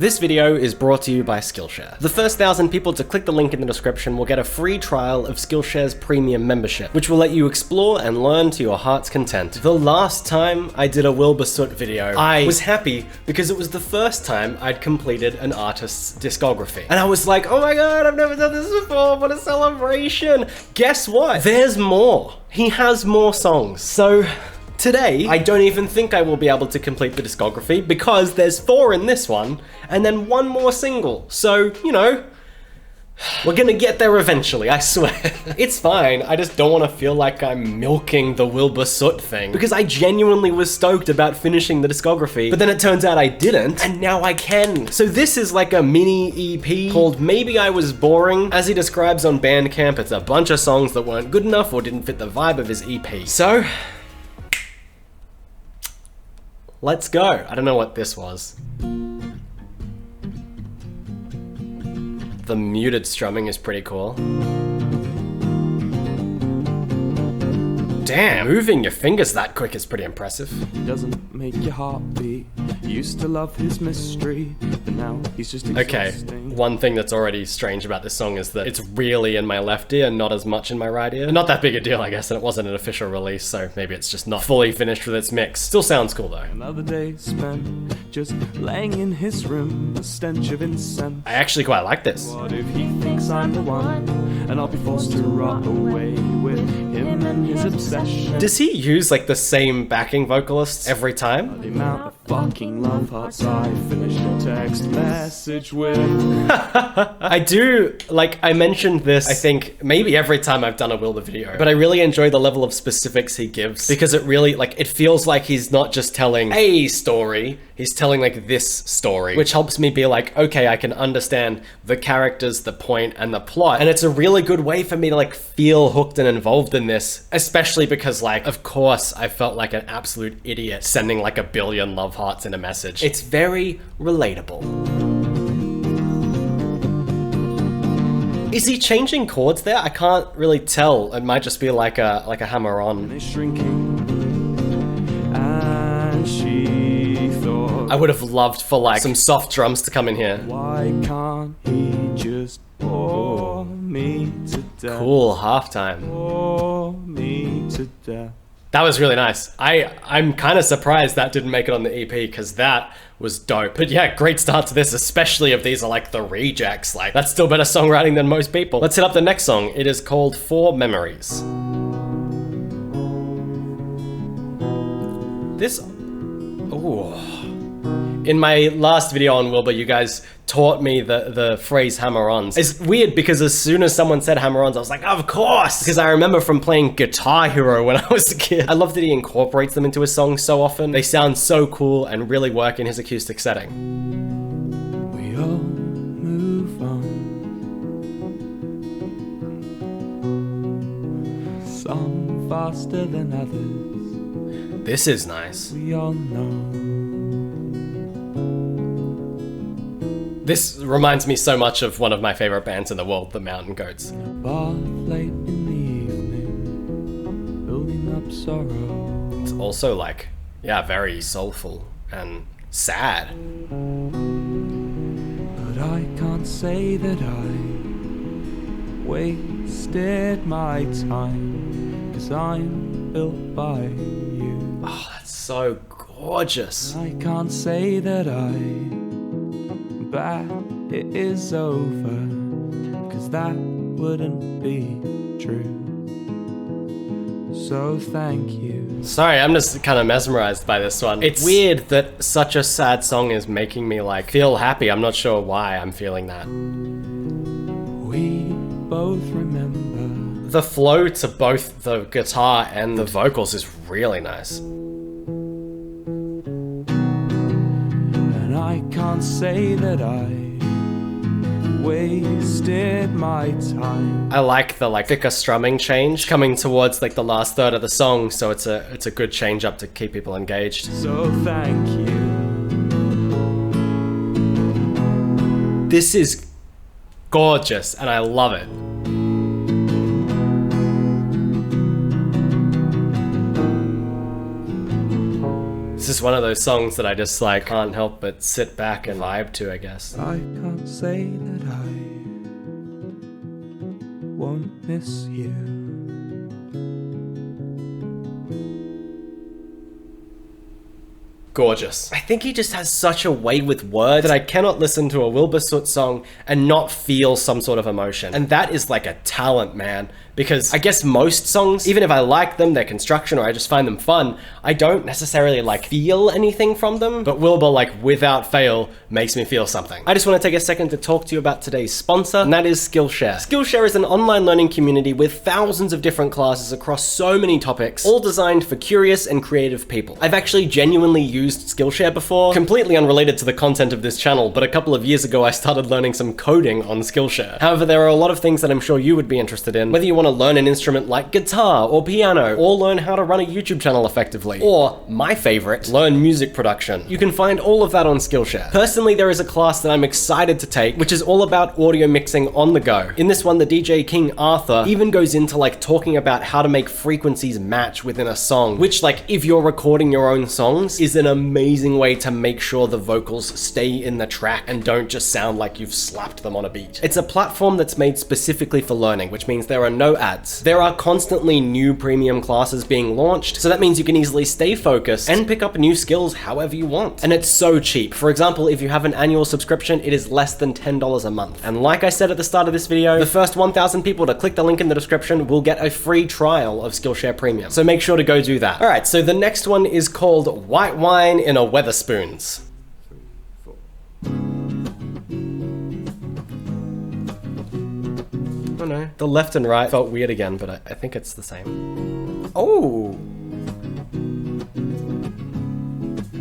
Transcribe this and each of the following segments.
This video is brought to you by Skillshare. The first 1,000 people to click the link in the description will get a free trial of Skillshare's premium membership, which will let you explore and learn to your heart's content. The last time I did a WILBUR SOOT video, I was happy because it was the first time I'd completed an artist's discography. And I was like, oh my god, I've never done this before, what a celebration! Guess what? There's more. He has more songs. So today, I don't even think I will be able to complete the discography because there's 4 in this one, and then 1 more single. So, you know, we're gonna get there eventually, I swear. It's fine, I just don't want to feel like I'm milking the WILBUR SOOT thing, because I genuinely was stoked about finishing the discography, but then it turns out I didn't, and now I can. So this is like a mini EP called Maybe I Was Boring. As he describes on Bandcamp, it's a bunch of songs that weren't good enough or didn't fit the vibe of his EP. So let's go. I don't know what this was. The muted strumming is pretty cool. Damn, moving your fingers that quick is pretty impressive. Doesn't make your heart beat. Used to love his mystery, but now he's just exhausting. Okay, one thing that's already strange about this song is that it's really in my left ear, not as much in my right ear. Not that big a deal, I guess, and it wasn't an official release, so maybe it's just not fully finished with its mix. Still sounds cool though. Another day spent just laying in his room, the stench of incense. I actually quite like this. What if he thinks I'm the one, and I'll be forced to rot away with him and his obsession? Does he use like the same backing vocalists every time? The amount of fucking love hearts I finish a text message with. I do, like, I mentioned this, I think, maybe every time I've done a WILBUR video, but I really enjoy the level of specifics he gives, because it really, like, it feels like he's not just telling a story, he's telling, like, this story, which helps me be like, okay, I can understand the characters, the point, and the plot, and it's a really good way for me to, like, feel hooked and involved in this, especially because, like, of course, I felt like an absolute idiot sending, like, 1 billion love hearts in a message. It's very relatable. Is he changing chords there? I can't really tell. It might just be like a hammer-on. And she thought, I would have loved for like some soft drums to come in here. why can't he just bore me to death? Cool, halftime. Bore me to death. That was really nice. I'm kind of surprised that didn't make it on the EP because that was dope. But yeah, great start to this, especially if these are like the rejects. Like, that's still better songwriting than most people. Let's hit up the next song. It is called For Memories. This, ooh. In my last video on WILBUR, you guys taught me the phrase hammer-ons. It's weird because as soon as someone said hammer-ons, I was like, of course! Because I remember from playing Guitar Hero when I was a kid. I love that he incorporates them into his songs so often. They sound so cool and really work in his acoustic setting. We all move on. Some faster than others. This is nice. We all know. This reminds me so much of one of my favorite bands in the world, the Mountain Goats. Bath late in the evening, building up sorrow. It's also like, yeah, very soulful and sad. But I can't say that I wasted my time, 'cause I'm built by you. Oh, that's so gorgeous. I can't say that it is over, 'cause that wouldn't be true. So thank you. Sorry, I'm just kind of mesmerized by this one. It's weird that such a sad song is making me like feel happy. I'm not sure why I'm feeling that. We both remember. The flow to both the guitar and the vocals is really nice. And I can't say that I wasted my time. I like the like thicker strumming change coming towards like the last third of the song, so it's a good change up to keep people engaged. So thank you. This is gorgeous and I love it. This is one of those songs that I just like can't help but sit back and vibe to, I guess. I can't say that I won't miss you. Gorgeous. I think he just has such a way with words that I cannot listen to a Wilbur Soot song and not feel some sort of emotion. And that is like a talent, man. Because I guess most songs, even if I like them, their construction, or I just find them fun, I don't necessarily like feel anything from them. But Wilbur, like without fail, makes me feel something. I just want to take a second to talk to you about today's sponsor, and that is Skillshare. Skillshare is an online learning community with thousands of different classes across so many topics, all designed for curious and creative people. I've actually genuinely used Skillshare before, completely unrelated to the content of this channel, but a couple of years ago I started learning some coding on Skillshare. However, there are a lot of things that I'm sure you would be interested in, whether you want to learn an instrument like guitar or piano, or learn how to run a YouTube channel effectively, or my favorite, learn music production. You can find all of that on Skillshare. Personally, there is a class that I'm excited to take, which is all about audio mixing on the go. In this one, the DJ King Arthur even goes into like talking about how to make frequencies match within a song, which like if you're recording your own songs is an amazing way to make sure the vocals stay in the track and don't just sound like you've slapped them on a beat. It's a platform that's made specifically for learning, which means there are no ads. There are constantly new premium classes being launched, so that means you can easily stay focused and pick up new skills however you want. And it's so cheap. For example, if you have an annual subscription, it is less than $10 a month. And like I said at the start of this video, the first 1,000 people to click the link in the description will get a free trial of Skillshare Premium. So make sure to go do that. All right, so the next one is called White Wine in a Wetherspoons. Oh no, the left and right felt weird again, but I think it's the same. Oh!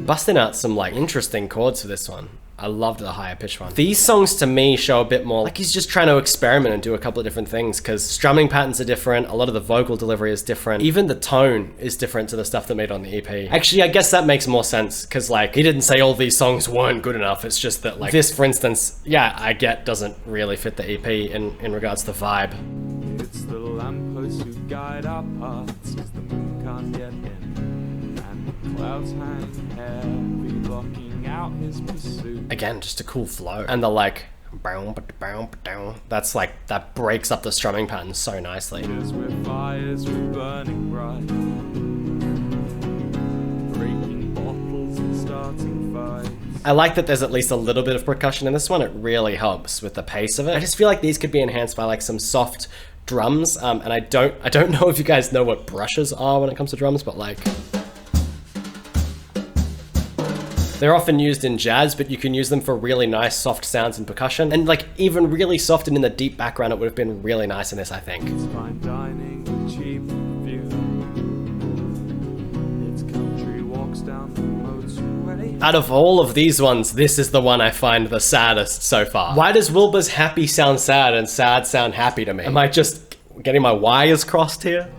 Busting out some like interesting chords for this one. I loved the higher pitch one. These songs to me show a bit more like he's just trying to experiment and do a couple of different things, because strumming patterns are different, a lot of the vocal delivery is different, even the tone is different to the stuff that made on the EP. Actually, I guess that makes more sense, because like he didn't say all these songs weren't good enough, it's just that like this, for instance, yeah, I get doesn't really fit the EP in regards to vibe. It's the lampposts who guide our paths, 'cause the moon can't get in, and the clouds hang heavy, blocking out his pursuit. Again, just a cool flow, and the like that's like, that breaks up the strumming pattern so nicely. Because we're fires, we're burning bright, breaking bottles and starting fights. I like that there's at least a little bit of percussion in this one. It really helps with the pace of it. I just feel like these could be enhanced by like some soft drums, and I don't know if you guys know what brushes are when it comes to drums, but like they're often used in jazz, but you can use them for really nice soft sounds and percussion. And like even really soft and in the deep background, it would have been really nice in this, I think. It's fine dining with cheap view. It's country walks down the motorway. Out of all of these ones, this is the one I find the saddest so far. Why does Wilbur's happy sound sad and sad sound happy to me? Am I just getting my wires crossed here?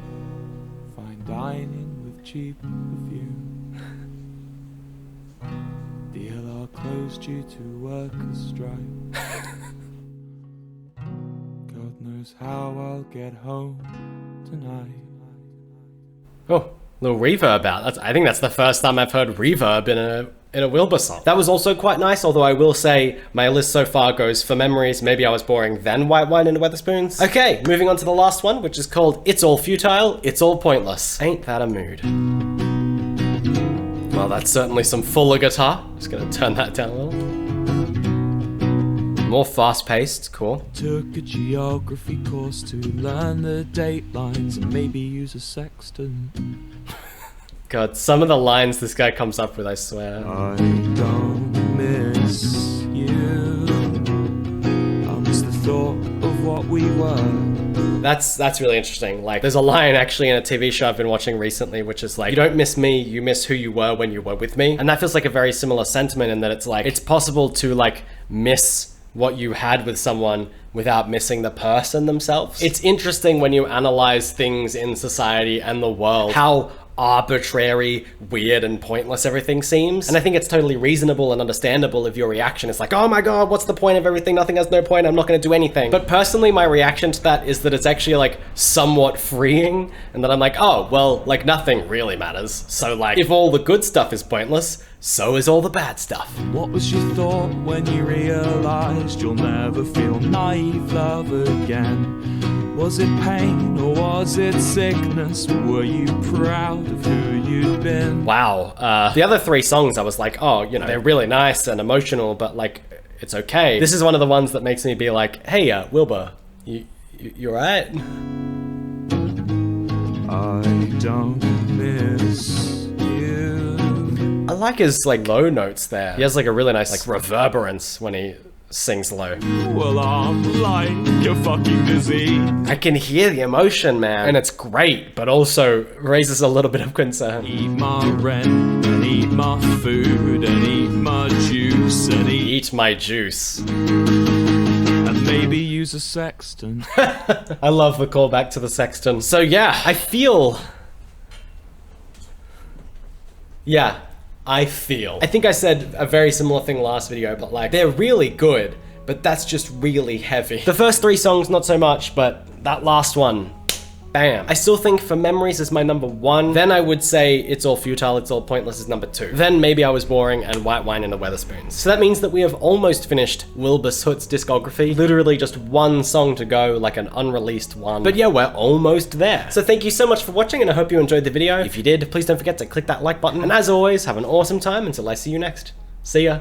Fine dining with cheap view. Closed due to workers' strike. God knows how I'll get home tonight. Oh, little reverb out. I think that's the first time I've heard reverb in a Wilbur song. That was also quite nice, although I will say my list so far goes For Memories, Maybe I Was Boring, then White Wine in a Wetherspoons. Okay, moving on to the last one, which is called It's All Futile, It's All Pointless. Ain't that a mood? Well, that's certainly some fuller guitar. Just gonna turn that down a little. More fast-paced, cool. Took a geography course to learn the date lines and maybe use a sextant. God, some of the lines this guy comes up with, I swear. I don't miss you. I miss the thought of what we were. That's really interesting. Like, there's a line actually in a TV show I've been watching recently, which is like, you don't miss me, you miss who you were when you were with me. And that feels like a very similar sentiment in that it's like, it's possible to like miss what you had with someone without missing the person themselves. It's interesting when you analyze things in society and the world, how arbitrary, weird, and pointless everything seems. And I think it's totally reasonable and understandable if your reaction is like, oh my god, what's the point of everything? Nothing has no point, I'm not gonna do anything. But personally, my reaction to that is that it's actually like somewhat freeing, and that I'm like, oh, well, like nothing really matters. So like, if all the good stuff is pointless, so is all the bad stuff. What was your thought when you realized you'll never feel naive love again? Was it pain or was it sickness? Were you proud of who you'd been? Wow. The other 3 songs I was like, oh, you know, they're really nice and emotional, but like, it's okay. This is one of the ones that makes me be like, hey, Wilbur, you alright? I don't miss you. I like his like low notes there. He has like a really nice like reverberance when he sings low. Well, I'm like you're fucking disease. I can hear the emotion, man, and it's great, but also raises a little bit of concern. Eat my rent, and eat my food, and eat my juice, and Eat my juice. and maybe use a sextant. I love the callback to the sexton. So yeah, I feel. I think I said a very similar thing last video, but like, they're really good, but that's just really heavy. The first 3 songs, not so much, but that last one, bam. I still think For Memories is my number 1. Then I would say It's All Futile, It's All Pointless is number 2. Then Maybe I Was Boring and White Wine and the Weatherspoons. So that means that we have almost finished Wilbur Soot's discography. Literally just 1 song to go, like an unreleased one. But yeah, we're almost there. So thank you so much for watching, and I hope you enjoyed the video. If you did, please don't forget to click that like button. And as always, have an awesome time until I see you next. See ya.